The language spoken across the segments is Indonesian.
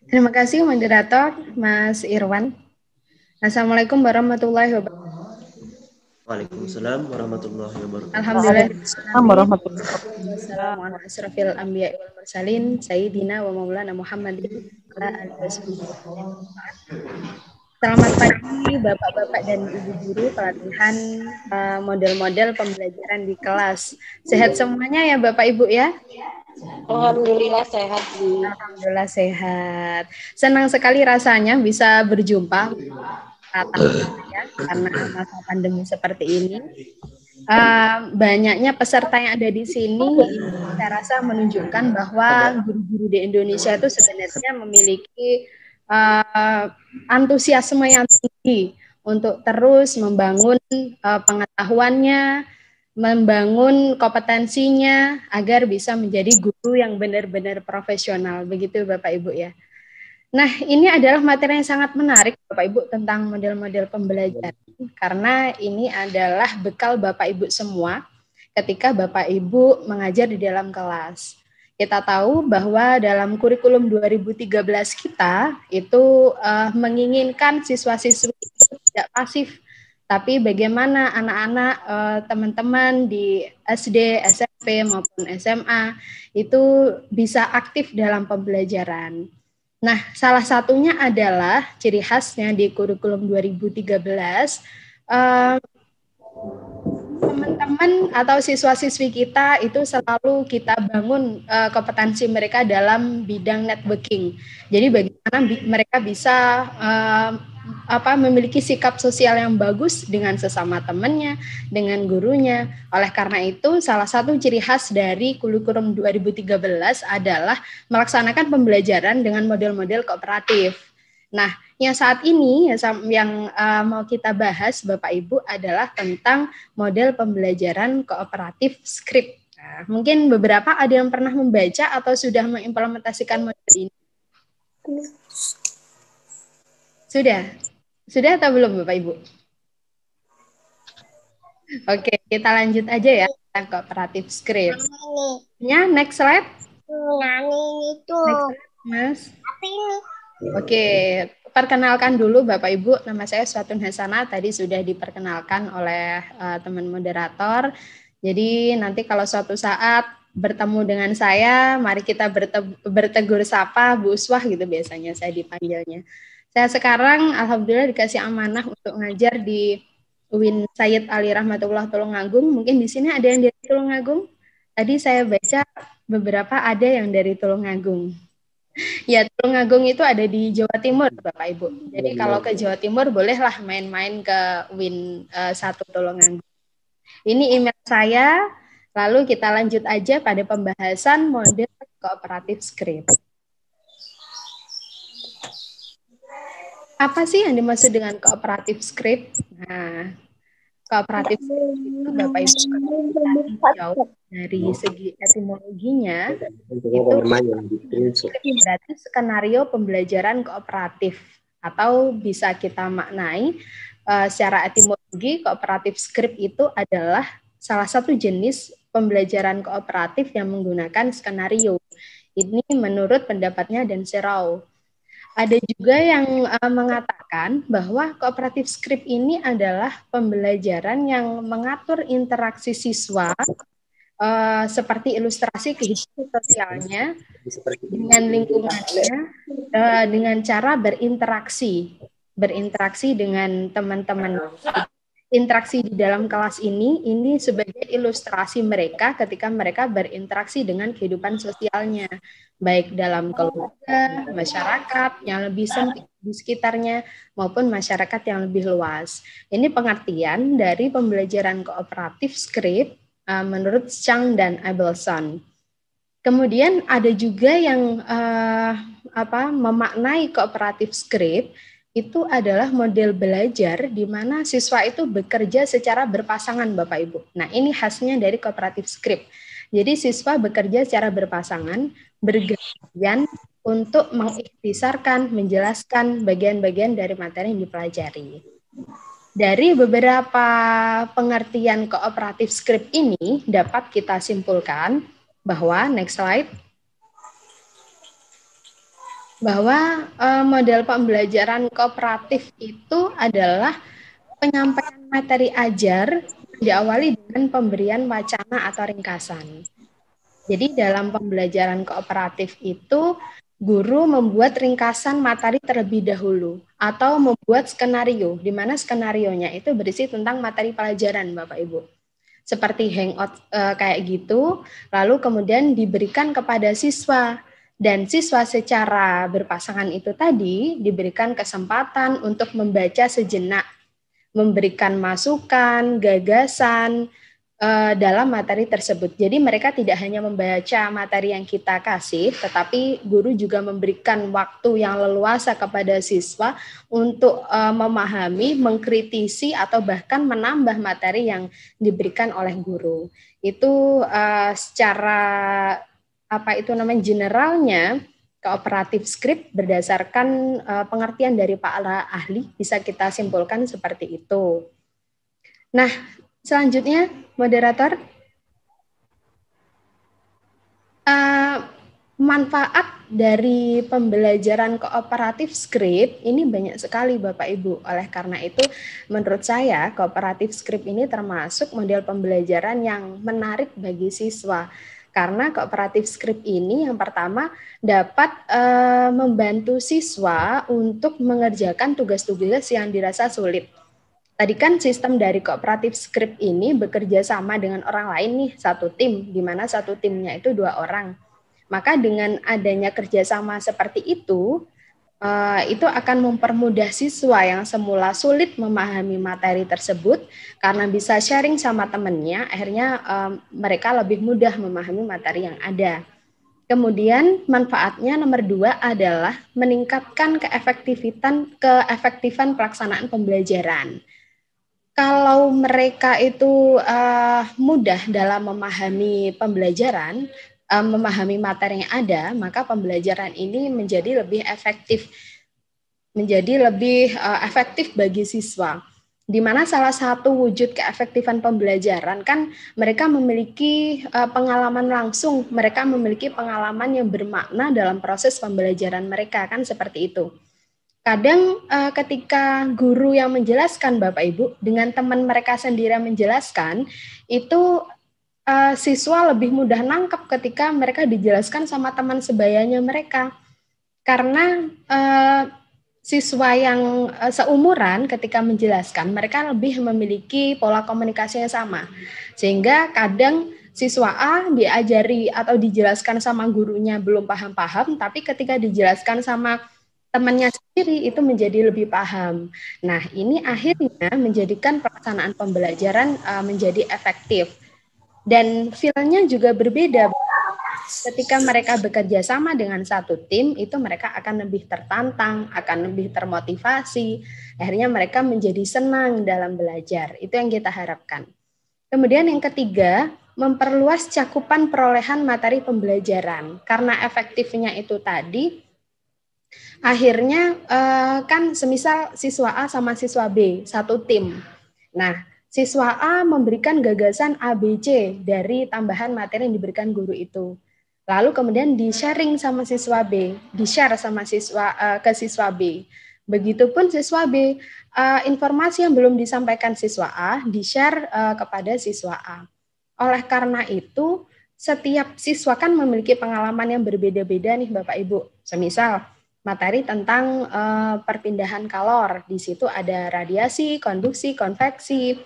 Terima kasih moderator Mas Irwan. Assalamualaikum warahmatullahi wabarakatuh. Waalaikumsalam warahmatullahi wabarakatuh. Alhamdulillah Waalaikumsalam warahmatullahi wabarakatuh. wassalamu ala asrafil anbiya wal mursalin sayyidina wa maulana Muhammadin ala alihi wasallam. Selamat pagi Bapak-bapak dan Ibu guru pelatihan model-model pembelajaran di kelas. Sehat semuanya ya Bapak Ibu ya? Alhamdulillah sehat, Bu. Alhamdulillah sehat. Senang sekali rasanya bisa berjumpa tatap muka ya karena masa pandemi seperti ini. Banyaknya peserta yang ada di sini, saya rasa menunjukkan bahwa guru-guru di Indonesia itu sebenarnya memiliki antusiasme yang tinggi untuk terus membangun pengetahuannya, membangun kompetensinya agar bisa menjadi guru yang benar-benar profesional. Begitu Bapak Ibu ya. Nah, ini adalah materi yang sangat menarik Bapak Ibu tentang model-model pembelajaran karena ini adalah bekal Bapak Ibu semua ketika Bapak Ibu mengajar di dalam kelas. Kita tahu bahwa dalam kurikulum 2013 kita itu menginginkan siswa-siswi itu tidak pasif, tapi bagaimana anak-anak teman-teman di SD, SMP maupun SMA itu bisa aktif dalam pembelajaran. Nah, salah satunya adalah ciri khasnya di kurikulum 2013, teman-teman atau siswa-siswi kita itu selalu kita bangun kompetensi mereka dalam bidang networking. Jadi bagaimana mereka bisa memiliki sikap sosial yang bagus dengan sesama temannya, dengan gurunya. Oleh karena itu, salah satu ciri khas dari kurikulum 2013 adalah melaksanakan pembelajaran dengan model-model kooperatif. Nah, yang saat ini yang mau kita bahas Bapak Ibu adalah tentang model pembelajaran kooperatif script. Nah, mungkin beberapa ada yang pernah membaca atau sudah mengimplementasikan model ini. Sudah? Sudah atau belum Bapak Ibu? Oke, kita lanjut aja ya tentang kooperatif script. Ya, next slide. Next slide, Mas. Apa ini? Oke, perkenalkan dulu Bapak Ibu, nama saya Suatun Hasana, tadi sudah diperkenalkan oleh teman moderator. Jadi nanti kalau suatu saat bertemu dengan saya, mari kita bertegur sapa Bu Uswah gitu biasanya saya dipanggilnya. Saya sekarang alhamdulillah dikasih amanah untuk ngajar di UIN Sayyid Ali Rahmatullah Tulungagung. Mungkin di sini ada yang dari Tulungagung. Tadi saya baca beberapa ada yang dari Tulungagung. Ya, Tulungagung itu ada di Jawa Timur, Bapak Ibu. Jadi kalau ke Jawa Timur bolehlah main-main ke UIN 1 Tulungagung. Ini email saya, lalu kita lanjut aja pada pembahasan model kooperatif script. Apa sih yang dimaksud dengan kooperatif script? Nah, kooperatif script itu Bapak Ibu jauh dari segi etimologinya itu berarti skenario pembelajaran kooperatif atau bisa kita maknai secara etimologi kooperatif script itu adalah salah satu jenis pembelajaran kooperatif yang menggunakan skenario. Ini menurut pendapatnya Dan Serau. Ada juga yang mengatakan bahwa kooperatif script ini adalah pembelajaran yang mengatur interaksi siswa seperti ilustrasi kehidupan sosialnya dengan lingkungannya dengan cara berinteraksi dengan teman-teman. Interaksi di dalam kelas ini sebagai ilustrasi mereka ketika mereka berinteraksi dengan kehidupan sosialnya, baik dalam keluarga, masyarakat yang lebih sempit di sekitarnya, maupun masyarakat yang lebih luas. Ini pengertian dari pembelajaran kooperatif script menurut Chang dan Abelson. Kemudian ada juga yang memaknai kooperatif script itu adalah model belajar di mana siswa itu bekerja secara berpasangan Bapak Ibu. Nah, ini khasnya dari kooperatif script. Jadi siswa bekerja secara berpasangan, bergantian untuk mengikhtisarkan, menjelaskan bagian-bagian dari materi yang dipelajari. Dari beberapa pengertian kooperatif script ini dapat kita simpulkan bahwa, next slide, bahwa model pembelajaran kooperatif itu adalah penyampaian materi ajar diawali dengan pemberian wacana atau ringkasan. Jadi dalam pembelajaran kooperatif itu guru membuat ringkasan materi terlebih dahulu atau membuat skenario, di mana skenarionya itu berisi tentang materi pelajaran Bapak Ibu. Seperti hangout kayak gitu, lalu kemudian diberikan kepada siswa. Dan siswa secara berpasangan itu tadi diberikan kesempatan untuk membaca sejenak, memberikan masukan, gagasan dalam materi tersebut. Jadi mereka tidak hanya membaca materi yang kita kasih, tetapi guru juga memberikan waktu yang leluasa kepada siswa untuk memahami, mengkritisi, atau bahkan menambah materi yang diberikan oleh guru. Itu secara generalnya kooperatif script berdasarkan pengertian dari para ahli bisa kita simpulkan seperti itu. Nah, selanjutnya moderator, manfaat dari pembelajaran kooperatif script ini banyak sekali Bapak Ibu. Oleh karena itu menurut saya kooperatif script ini termasuk model pembelajaran yang menarik bagi siswa. Karena kooperatif script ini yang pertama dapat membantu siswa untuk mengerjakan tugas-tugas yang dirasa sulit. Tadi kan sistem dari kooperatif script ini bekerja sama dengan orang lain nih, satu tim, di mana satu timnya itu 2 orang. Maka dengan adanya kerjasama seperti itu akan mempermudah siswa yang semula sulit memahami materi tersebut karena bisa sharing sama temannya, akhirnya mereka lebih mudah memahami materi yang ada. Kemudian manfaatnya nomor 2 adalah meningkatkan keefektifan pelaksanaan pembelajaran. Kalau mereka itu mudah dalam memahami pembelajaran, memahami materi yang ada, maka pembelajaran ini menjadi lebih efektif bagi siswa. Di mana salah satu wujud keefektifan pembelajaran kan mereka memiliki pengalaman langsung, mereka memiliki pengalaman yang bermakna dalam proses pembelajaran mereka, kan seperti itu. Kadang ketika guru yang menjelaskan Bapak Ibu dengan teman mereka sendiri menjelaskan, itu siswa lebih mudah nangkep ketika mereka dijelaskan sama teman sebayanya mereka. Karena siswa yang seumuran ketika menjelaskan, mereka lebih memiliki pola komunikasi yang sama. Sehingga kadang siswa A diajari atau dijelaskan sama gurunya belum paham-paham, tapi ketika dijelaskan sama temannya sendiri itu menjadi lebih paham. Nah, ini akhirnya menjadikan pelaksanaan pembelajaran menjadi efektif. Dan feel-nya juga berbeda. Ketika mereka bekerja sama dengan satu tim, itu mereka akan lebih tertantang, akan lebih termotivasi. Akhirnya mereka menjadi senang dalam belajar. Itu yang kita harapkan. Kemudian yang ketiga, memperluas cakupan perolehan materi pembelajaran. Karena efektifnya itu tadi, akhirnya kan semisal siswa A sama siswa B, satu tim. Nah, siswa A memberikan gagasan ABC dari tambahan materi yang diberikan guru itu. Lalu kemudian di-sharing sama siswa B, di-share sama ke siswa B. Begitupun siswa B, informasi yang belum disampaikan siswa A, di-share kepada siswa A. Oleh karena itu, setiap siswa kan memiliki pengalaman yang berbeda-beda nih Bapak Ibu. Semisal, materi tentang perpindahan kalor. Di situ ada radiasi, konduksi, konveksi.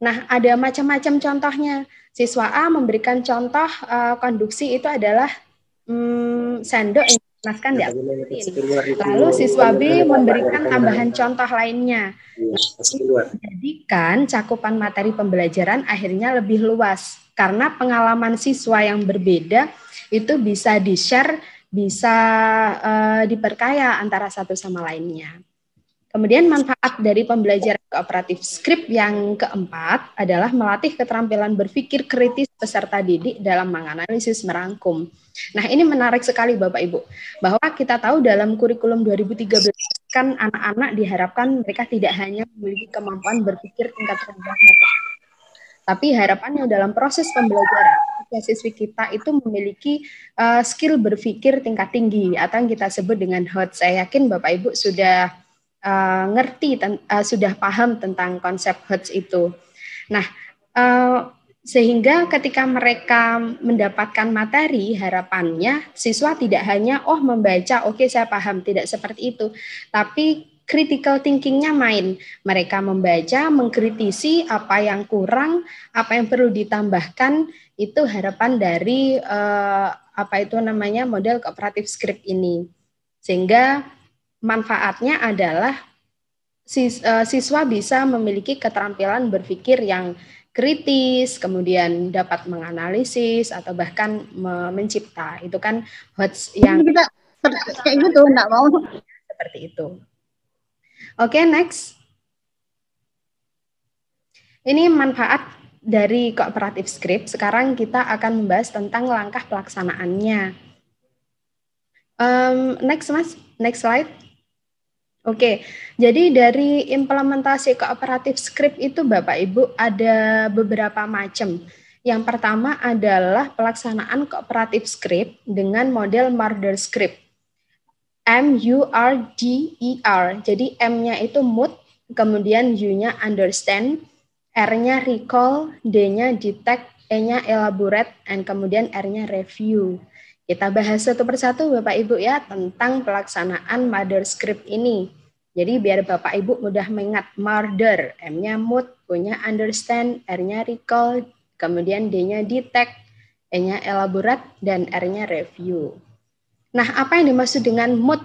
Nah, ada macam-macam contohnya. Siswa A memberikan contoh konduksi itu adalah sendok yang dipanaskan di atas mesin. Lalu siswa B memberikan tambahan contoh lainnya. Menjadikan cakupan materi pembelajaran akhirnya lebih luas. Karena pengalaman siswa yang berbeda itu bisa di-share, bisa diperkaya antara satu sama lainnya. Kemudian manfaat dari pembelajaran kooperatif script yang keempat adalah melatih keterampilan berpikir kritis peserta didik dalam menganalisis merangkum. Nah, ini menarik sekali Bapak Ibu, bahwa kita tahu dalam kurikulum 2013 kan anak-anak diharapkan mereka tidak hanya memiliki kemampuan berpikir tingkat rendah, tapi harapannya dalam proses pembelajaran siswa-siswi kita itu memiliki skill berpikir tingkat tinggi atau yang kita sebut dengan HOT. Saya yakin Bapak Ibu sudah sudah paham tentang konsep HOT itu. Nah, sehingga ketika mereka mendapatkan materi, harapannya siswa tidak hanya membaca, oke saya paham, tidak seperti itu, tapi critical thinking-nya main. Mereka membaca, mengkritisi apa yang kurang, apa yang perlu ditambahkan. Itu harapan dari model cooperative script ini. Sehingga manfaatnya adalah siswa bisa memiliki keterampilan berpikir yang kritis, kemudian dapat menganalisis atau bahkan mencipta. Itu kan yang kita kayak gitu, enggak mau seperti itu. Oke, next. Ini manfaat dari cooperative script. Sekarang kita akan membahas tentang langkah pelaksanaannya. Next, Mas. Next slide. Oke, jadi dari implementasi cooperative script itu Bapak Ibu ada beberapa macam. Yang pertama adalah pelaksanaan cooperative script dengan model Marder script. MURDER. Jadi M-nya itu mood, kemudian U-nya understand, R-nya recall, D-nya detect, E-nya elaborate, dan kemudian R-nya review. Kita bahas satu persatu Bapak Ibu ya tentang pelaksanaan Marder script ini. Jadi biar Bapak Ibu mudah mengingat Marder, M-nya mood, U-nya understand, R-nya recall, kemudian D-nya detect, E-nya elaborate, dan R-nya review. Nah, apa yang dimaksud dengan mood?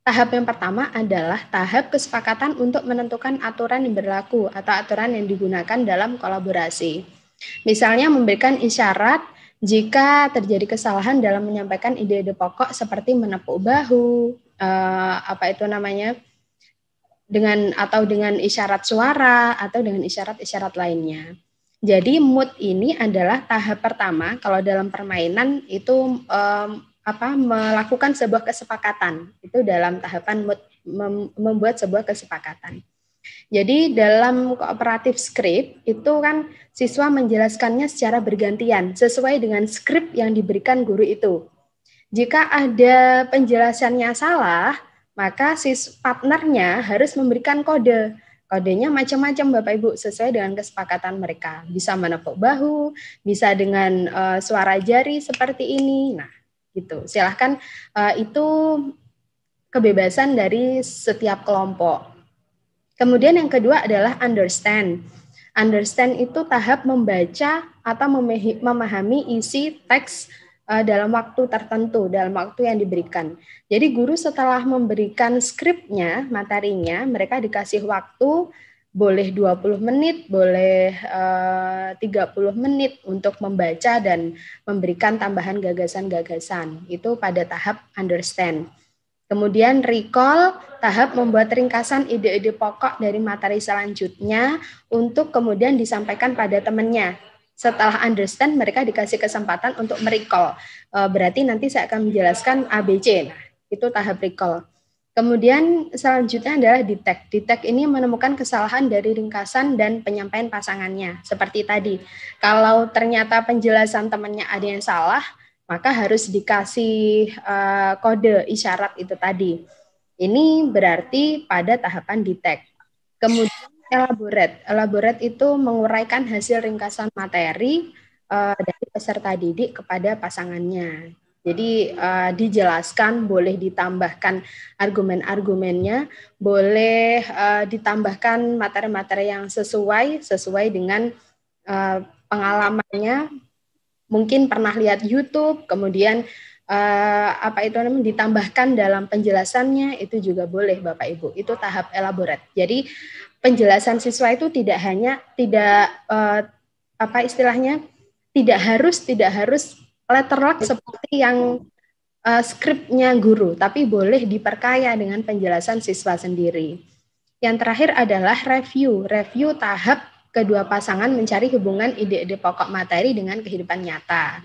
Tahap yang pertama adalah tahap kesepakatan untuk menentukan aturan yang berlaku atau aturan yang digunakan dalam kolaborasi. Misalnya memberikan isyarat jika terjadi kesalahan dalam menyampaikan ide-ide pokok seperti menepuk bahu, dengan isyarat suara atau dengan isyarat-isyarat lainnya. Jadi mood ini adalah tahap pertama kalau dalam permainan itu melakukan sebuah kesepakatan. Itu dalam tahapan mood, membuat sebuah kesepakatan. Jadi dalam cooperative script itu kan siswa menjelaskannya secara bergantian sesuai dengan skrip yang diberikan guru itu. Jika ada penjelasannya salah, maka partnernya harus memberikan kode. Kodenya macam-macam Bapak Ibu sesuai dengan kesepakatan mereka. Bisa menepuk bahu, bisa dengan suara jari seperti ini. Nah, gitu. Silahkan itu kebebasan dari setiap kelompok. Kemudian yang kedua adalah understand. Understand itu tahap membaca atau memahami isi teks dalam waktu tertentu, dalam waktu yang diberikan. Jadi guru setelah memberikan skripnya, materinya, mereka dikasih waktu boleh 20 menit, boleh 30 menit untuk membaca dan memberikan tambahan gagasan-gagasan. Itu pada tahap understand. Kemudian recall, tahap membuat ringkasan ide-ide pokok dari materi selanjutnya untuk kemudian disampaikan pada temannya. Setelah understand, mereka dikasih kesempatan untuk merecall. Berarti nanti saya akan menjelaskan ABC. Nah, itu tahap recall. Kemudian selanjutnya adalah detect. Detect ini menemukan kesalahan dari ringkasan dan penyampaian pasangannya. Seperti tadi, kalau ternyata penjelasan temannya ada yang salah, maka harus dikasih kode isyarat itu tadi. Ini berarti pada tahapan detect. Kemudian elaborate. Elaborate itu menguraikan hasil ringkasan materi dari peserta didik kepada pasangannya. Jadi dijelaskan, boleh ditambahkan argumen-argumennya, boleh ditambahkan materi-materi yang sesuai dengan pengalamannya. Mungkin pernah lihat YouTube, kemudian ditambahkan dalam penjelasannya, itu juga boleh Bapak Ibu. Itu tahap elaborate. Jadi penjelasan siswa itu tidak harus letterlock seperti yang skripnya guru, tapi boleh diperkaya dengan penjelasan siswa sendiri. Yang terakhir adalah review. Review tahap kedua pasangan mencari hubungan ide-ide pokok materi dengan kehidupan nyata.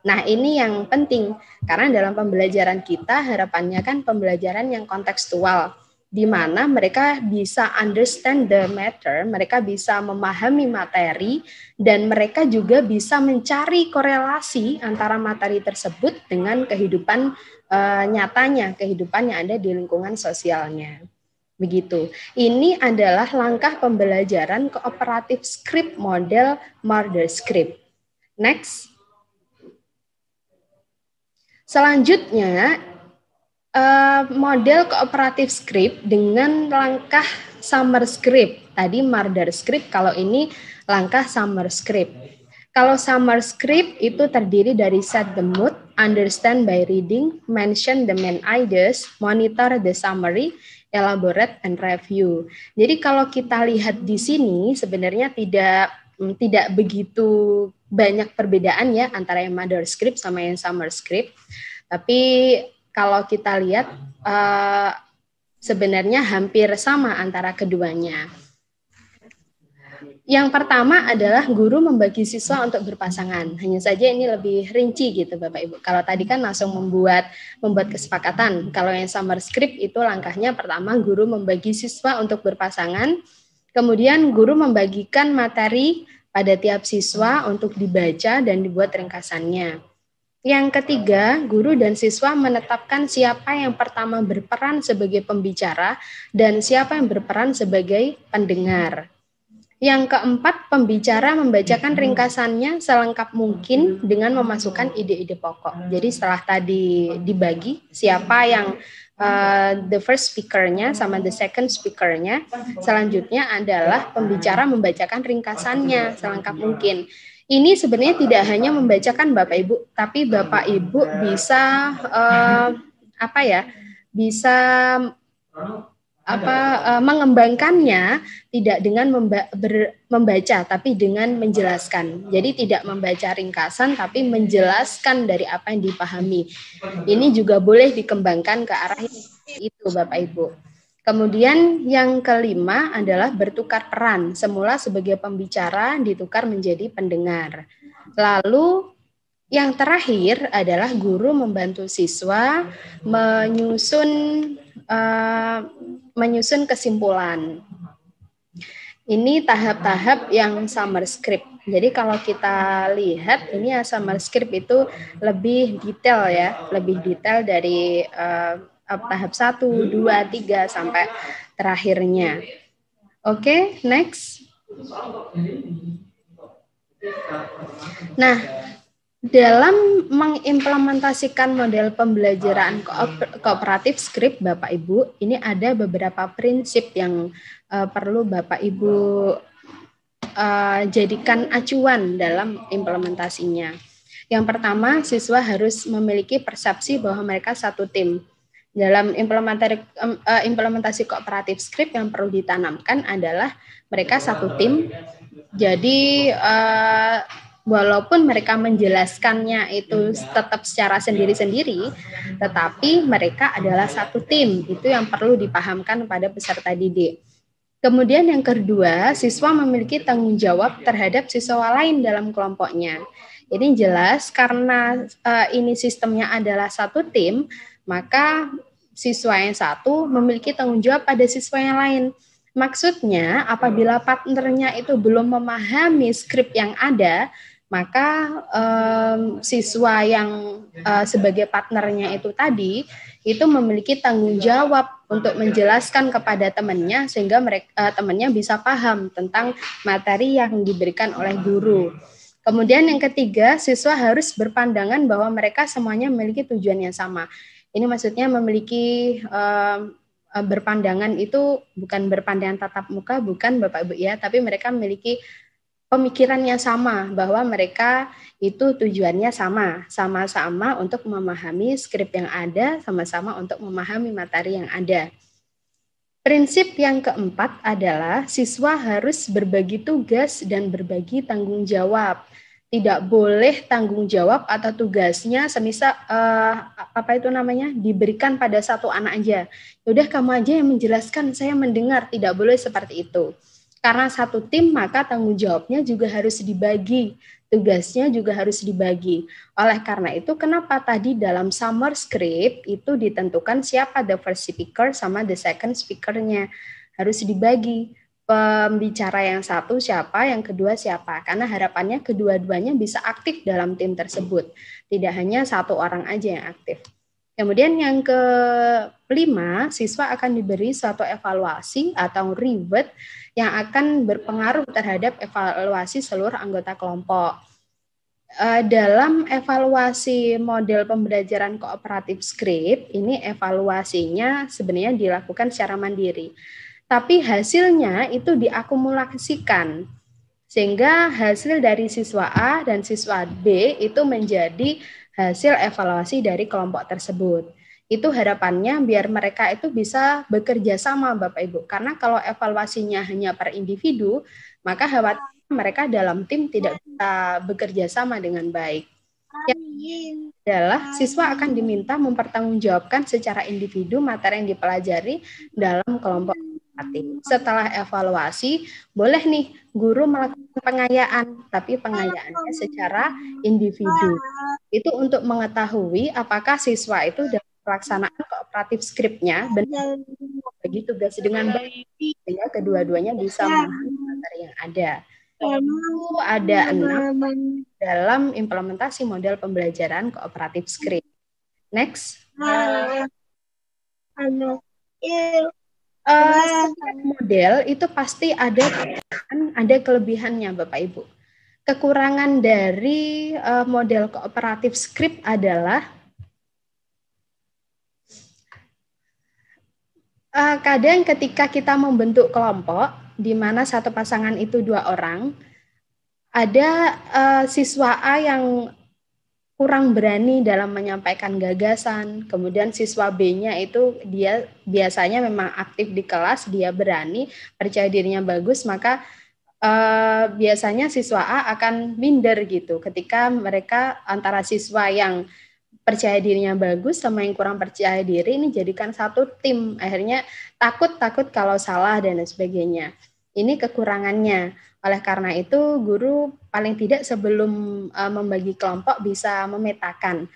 Nah, ini yang penting, karena dalam pembelajaran kita harapannya kan pembelajaran yang kontekstual. di mana mereka bisa understand the matter, mereka bisa memahami materi, dan mereka juga bisa mencari korelasi antara materi tersebut dengan kehidupan nyatanya, kehidupan yang ada di lingkungan sosialnya. Begitu. Ini adalah langkah pembelajaran cooperative script model Marder script. Next. Selanjutnya, model cooperative script dengan langkah summer script. Tadi Marder script, kalau ini langkah summer script. Kalau summer script itu terdiri dari set the mood, understand by reading, mention the main ideas, monitor the summary, elaborate and review. Jadi kalau kita lihat di sini sebenarnya tidak begitu banyak perbedaan ya antara yang Marder script sama yang summer script. Tapi kalau kita lihat sebenarnya hampir sama antara keduanya. Yang pertama adalah guru membagi siswa untuk berpasangan. Hanya saja ini lebih rinci gitu Bapak Ibu. Kalau tadi kan langsung membuat kesepakatan. Kalau yang summer script itu langkahnya pertama guru membagi siswa untuk berpasangan. Kemudian guru membagikan materi pada tiap siswa untuk dibaca dan dibuat ringkasannya. Yang ketiga, guru dan siswa menetapkan siapa yang pertama berperan sebagai pembicara dan siapa yang berperan sebagai pendengar. Yang keempat, pembicara membacakan ringkasannya selengkap mungkin dengan memasukkan ide-ide pokok. Jadi setelah tadi dibagi siapa yang the first speaker-nya sama the second speaker-nya, selanjutnya adalah pembicara membacakan ringkasannya selengkap mungkin. Ini sebenarnya tidak hanya membacakan Bapak Ibu, tapi Bapak Ibu bisa mengembangkannya tidak dengan membaca, tapi dengan menjelaskan. Jadi tidak membaca ringkasan, tapi menjelaskan dari apa yang dipahami. Ini juga boleh dikembangkan ke arah itu Bapak Ibu. Kemudian yang kelima adalah bertukar peran. Semula sebagai pembicara ditukar menjadi pendengar. Lalu yang terakhir adalah guru membantu siswa menyusun kesimpulan. Ini tahap-tahap yang summer script. Jadi kalau kita lihat ini summer script itu lebih detail ya, lebih detail dari tahap 1, 2, 3 sampai terakhirnya. Oke, next. Nah, dalam mengimplementasikan model pembelajaran kooperatif script Bapak Ibu, ini ada beberapa prinsip yang perlu Bapak Ibu jadikan acuan dalam implementasinya. Yang pertama, siswa harus memiliki persepsi bahwa mereka satu tim. Dalam implementasi kooperatif script yang perlu ditanamkan adalah mereka satu tim. Jadi walaupun mereka menjelaskannya itu tetap secara sendiri-sendiri, tetapi mereka adalah satu tim. Itu yang perlu dipahamkan pada peserta didik. Kemudian yang kedua, siswa memiliki tanggung jawab terhadap siswa lain dalam kelompoknya. Ini jelas karena ini sistemnya adalah satu tim, maka siswa yang satu memiliki tanggung jawab pada siswa yang lain. Maksudnya, apabila partnernya itu belum memahami skrip yang ada, maka siswa yang sebagai partnernya itu tadi, itu memiliki tanggung jawab untuk menjelaskan kepada temannya, sehingga temannya bisa paham tentang materi yang diberikan oleh guru. Kemudian yang ketiga, siswa harus berpandangan bahwa mereka semuanya memiliki tujuan yang sama. Ini maksudnya memiliki berpandangan itu bukan berpandangan tatap muka, bukan Bapak Ibu ya, tapi mereka memiliki pemikiran yang sama bahwa mereka itu tujuannya sama-sama untuk memahami skrip yang ada, sama-sama untuk memahami materi yang ada. Prinsip yang keempat adalah siswa harus berbagi tugas dan berbagi tanggung jawab. Tidak boleh tanggung jawab atau tugasnya semisal diberikan pada satu anak aja. Udah kamu aja yang menjelaskan, saya mendengar. Tidak boleh seperti itu. Karena satu tim, maka tanggung jawabnya juga harus dibagi, tugasnya juga harus dibagi. Oleh karena itu, kenapa tadi dalam summer script itu ditentukan siapa the first speaker sama the second speaker-nya. Harus dibagi. Pembicara yang satu siapa, yang kedua siapa. Karena harapannya kedua-duanya bisa aktif dalam tim tersebut. Tidak hanya satu orang aja yang aktif. Kemudian yang kelima, siswa akan diberi suatu evaluasi atau reward yang akan berpengaruh terhadap evaluasi seluruh anggota kelompok. Dalam evaluasi model pembelajaran kooperatif script, ini evaluasinya sebenarnya dilakukan secara mandiri. Tapi hasilnya itu diakumulasikan. Sehingga hasil dari siswa A dan siswa B itu menjadi hasil evaluasi dari kelompok tersebut. Itu harapannya biar mereka itu bisa bekerja sama Bapak Ibu. Karena kalau evaluasinya hanya per individu, maka khawatir mereka dalam tim tidak bisa bekerja sama dengan baik. Yang adalah siswa akan diminta mempertanggungjawabkan secara individu materi yang dipelajari dalam kelompok. Setelah evaluasi, boleh nih guru melakukan pengayaan, tapi pengayaannya secara individu. Itu untuk mengetahui apakah siswa itu dalam pelaksanaan kooperatif script-nya benar bagi tugas dengan baik, sehingga kedua-duanya bisa memahami materi yang ada. Itu ada 6 dalam implementasi model pembelajaran kooperatif script. Next. Model itu pasti ada kelebihannya Bapak Ibu. Kekurangan dari model kooperatif script adalah kadang ketika kita membentuk kelompok di mana satu pasangan itu 2 orang, ada siswa A yang kurang berani dalam menyampaikan gagasan, kemudian siswa B-nya itu dia biasanya memang aktif di kelas, dia berani, percaya dirinya bagus, maka biasanya siswa A akan minder gitu ketika mereka antara siswa yang percaya dirinya bagus sama yang kurang percaya diri ini jadikan satu tim, akhirnya takut kalau salah dan sebagainya. Ini kekurangannya. Oleh karena itu, guru paling tidak sebelum membagi kelompok bisa memetakan.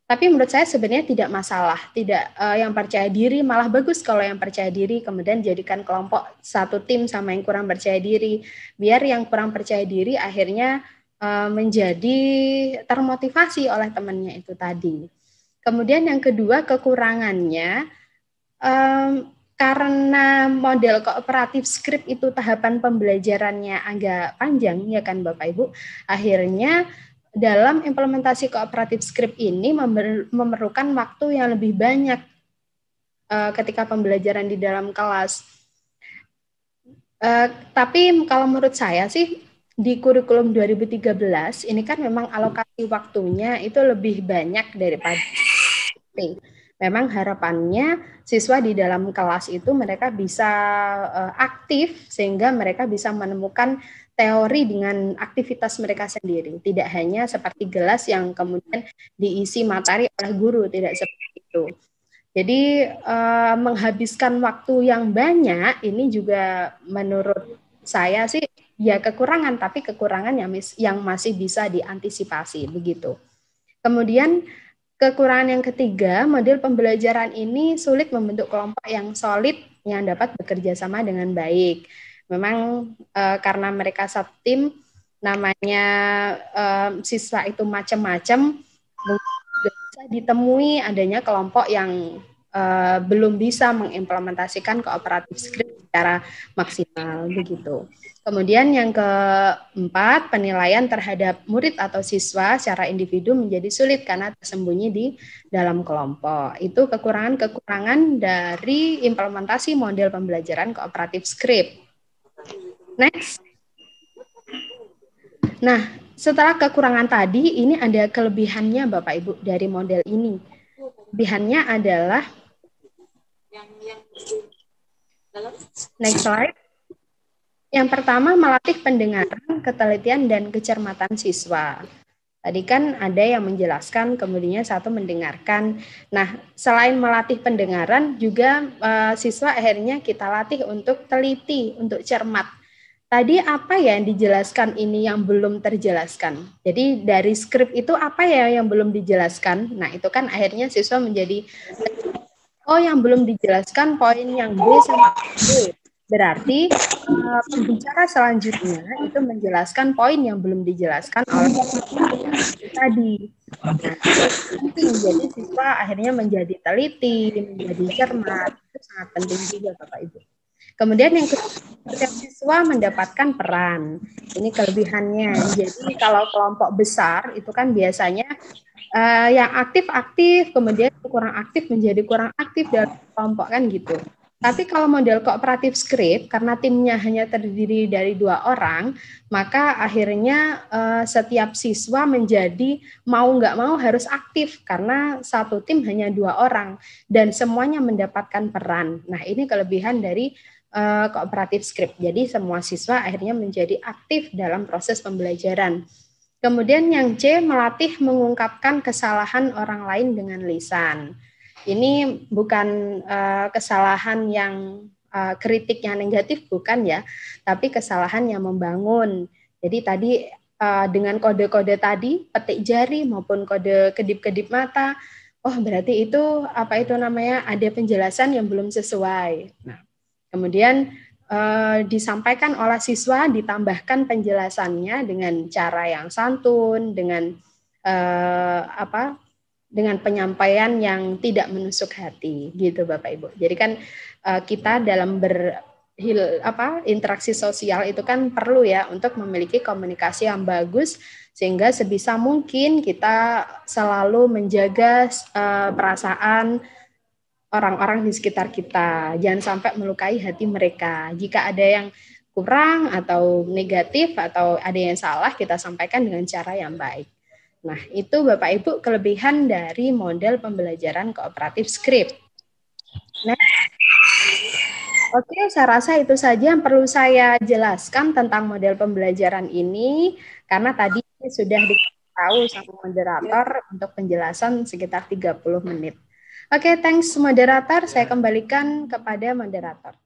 Tapi menurut saya sebenarnya tidak masalah. Tidak yang percaya diri malah bagus kalau yang percaya diri kemudian jadikan kelompok satu tim sama yang kurang percaya diri. Biar yang kurang percaya diri akhirnya menjadi termotivasi oleh temannya itu tadi. Kemudian yang kedua kekurangannya karena model kooperatif script itu tahapan pembelajarannya agak panjang ya kan Bapak Ibu, akhirnya dalam implementasi kooperatif script ini memerlukan waktu yang lebih banyak ketika pembelajaran di dalam kelas. Tapi kalau menurut saya sih di kurikulum 2013 ini kan memang alokasi waktunya itu lebih banyak daripada memang harapannya siswa di dalam kelas itu mereka bisa aktif sehingga mereka bisa menemukan teori dengan aktivitas mereka sendiri. Tidak hanya seperti gelas yang kemudian diisi materi oleh guru, tidak seperti itu. Jadi menghabiskan waktu yang banyak ini juga menurut saya sih ya kekurangan, tapi kekurangan yang masih bisa diantisipasi begitu. Kemudian kekurangan yang ketiga, model pembelajaran ini sulit membentuk kelompok yang solid yang dapat bekerja sama dengan baik. Memang karena mereka satu tim, namanya siswa itu macam-macam, bisa ditemui adanya kelompok yang belum bisa mengimplementasikan kooperatif script secara maksimal begitu. Kemudian yang keempat, penilaian terhadap murid atau siswa secara individu menjadi sulit karena tersembunyi di dalam kelompok. Itu kekurangan-kekurangan dari implementasi model pembelajaran kooperatif script. Next. Nah, setelah kekurangan tadi, ini ada kelebihannya Bapak Ibu dari model ini. Kelebihannya adalah next slide. Yang pertama, melatih pendengaran, ketelitian, dan kecermatan siswa. Tadi kan ada yang menjelaskan, kemudian satu mendengarkan. Nah, selain melatih pendengaran, juga siswa akhirnya kita latih untuk teliti, untuk cermat. tadi apa ya yang dijelaskan ini yang belum terjelaskan? Jadi dari skrip itu apa ya yang belum dijelaskan? Nah, itu kan akhirnya siswa menjadi, oh yang belum dijelaskan poin yang B sama D. Berarti pembicara selanjutnya itu menjelaskan poin yang belum dijelaskan oleh tadi. Nah, penting. Jadi siswa akhirnya menjadi teliti, menjadi cermat. Itu sangat penting juga Bapak Ibu. Kemudian yang kedua, setiap siswa mendapatkan peran. Ini kelebihannya. Jadi kalau kelompok besar itu kan biasanya yang aktif-aktif, kemudian kurang aktif menjadi kurang aktif dalam kelompok kan gitu. Tapi kalau model kooperatif skrip, karena timnya hanya terdiri dari 2 orang, maka akhirnya setiap siswa menjadi mau nggak mau harus aktif, karena satu tim hanya 2 orang, dan semuanya mendapatkan peran. Nah, ini kelebihan dari kooperatif skrip. Jadi semua siswa akhirnya menjadi aktif dalam proses pembelajaran. Kemudian yang C, melatih mengungkapkan kesalahan orang lain dengan lisan. Ini bukan kesalahan yang kritik yang negatif, bukan ya, tapi kesalahan yang membangun. Jadi tadi dengan kode-kode tadi, petik jari maupun kode kedip-kedip mata, oh berarti itu apa itu namanya, ada penjelasan yang belum sesuai. Nah, kemudian disampaikan oleh siswa, ditambahkan penjelasannya dengan cara yang santun, dengan dengan penyampaian yang tidak menusuk hati, gitu Bapak Ibu. Jadi kan kita dalam interaksi sosial itu kan perlu ya untuk memiliki komunikasi yang bagus, sehingga sebisa mungkin kita selalu menjaga perasaan orang-orang di sekitar kita. Jangan sampai melukai hati mereka. Jika ada yang kurang atau negatif atau ada yang salah, kita sampaikan dengan cara yang baik. Nah, itu Bapak Ibu kelebihan dari model pembelajaran kooperatif skrip. Oke, saya rasa itu saja yang perlu saya jelaskan tentang model pembelajaran ini, karena tadi sudah diketahui sama moderator untuk penjelasan sekitar 30 menit. Oke, thanks moderator. Saya kembalikan kepada moderator.